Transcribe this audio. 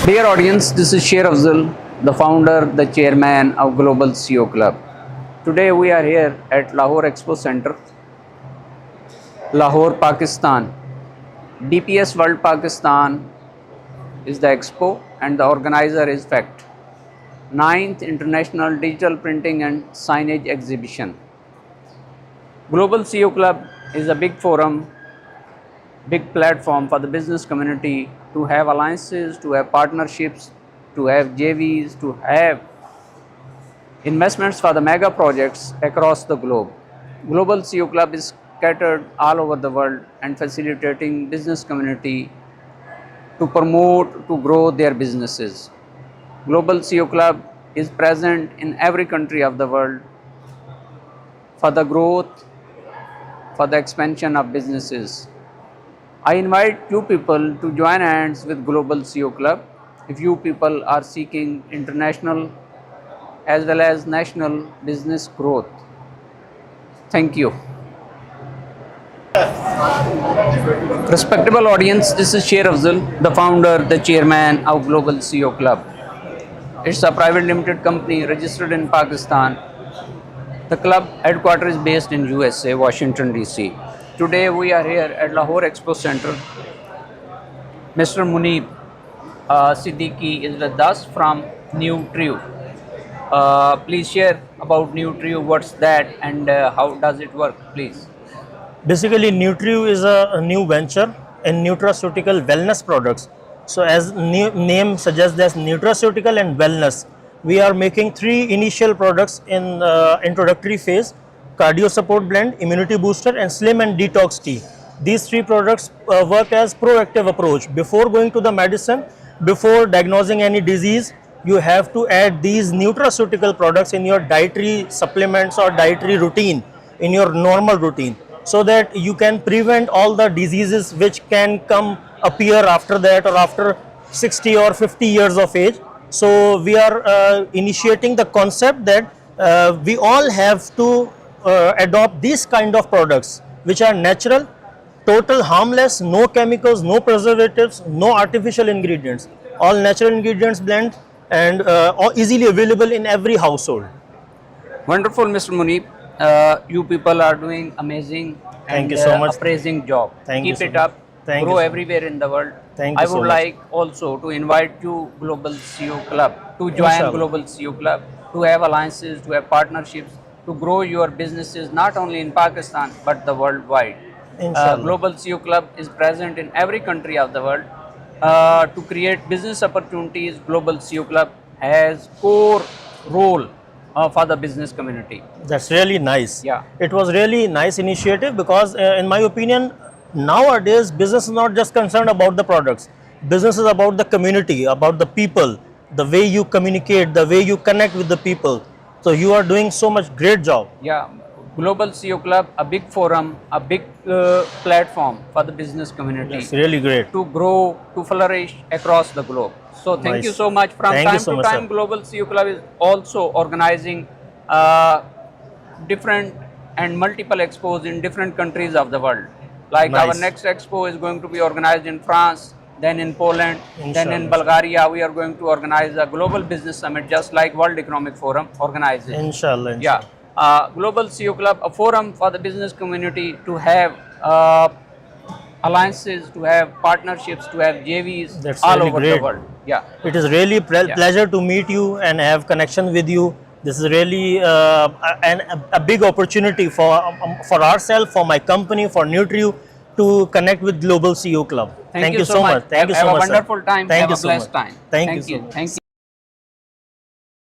Dear audience, this is Sher Afzal, the founder, the chairman of Global CEO Club. Today we are here at Lahore Expo Center, Lahore, Pakistan. DPS World Pakistan is the expo and the organizer is FACT, 9th International Digital Printing and Signage Exhibition. Global CEO Club is a big forum, big platform for the business community to have alliances, to have partnerships, to have JVs, to have investments for the mega projects across the globe. Global CEO Club is scattered all over the world and facilitating business community to promote, to grow their businesses. Global CEO Club is present in every country of the world for the growth, for the expansion of businesses. I invite you people to join hands with Global CEO Club if you people are seeking international as well as national business growth. Thank you. Respectable audience, this is Sher Afzal, the founder, the chairman of Global CEO Club. It's a private limited company registered in Pakistan. The club headquarters is based in USA, Washington DC. Today we are here at Lahore Expo Center. Mr. Muneeb Siddiqui is with us from Nutrio. Please share about Nutrio, what's that and how does it work, please? Basically, Nutrio is a new venture in nutraceutical wellness products. So as name suggests, there's nutraceutical and wellness. We are making 3 initial products in introductory phase: cardio support blend, immunity booster, and slim and detox tea. These 3 products work as proactive approach. Before going to the medicine, before diagnosing any disease, you have to add these nutraceutical products in your dietary supplements or dietary routine, in your normal routine, so that you can prevent all the diseases which can appear after that or after 60 or 50 years of age. So we are initiating the concept that we all have to adopt these kind of products which are natural, total harmless, no chemicals, no preservatives, no artificial ingredients, all natural ingredients blend and all easily available in every household. Wonderful, Mr. Muneeb. You people are doing amazing Thank and you so much. appraising job. Thank you Keep so it much. up. Thank Grow you so everywhere in the world. Thank I you so would much. like also to invite you Global CEO Club to join Inshallah. Global CEO Club, to have alliances, to have partnerships, to grow your businesses not only in Pakistan but the worldwide. Inshallah. Global CEO Club is present in every country of the world. To create business opportunities, Global CEO Club has core role for the business community. That's really nice. Yeah. It was really nice initiative because in my opinion, nowadays business is not just concerned about the products. Business is about the community, about the people, the way you communicate, the way you connect with the people. So you are doing so much great job. Yeah, Global CEO Club, a big forum, a big platform for the business community It's really great. to grow, to flourish across the globe. So thank you Nice. so much. From Thank you time so to much, time, sir. Global CEO Club is also organizing different and multiple expos in different countries of the world. Like our Nice. next expo is going to be organized in France, then in Poland, then in Inshallah. Bulgaria. We are going to organize a global business summit, just like World Economic Forum organizes. Inshallah. Yeah, Global CEO Club, a forum for the business community to have alliances, to have partnerships, to have JVs That's all really over great. the world. Yeah, It is really pleasure to meet you and have connection with you. This is really a big opportunity for ourselves, for my company, for Nutrio to connect with Global CEO Club. thank you so so much. much. Thank you so Have much. a sir. wonderful time. Thank Have you a so blessed much. time. Thank you so you. much. Thank you.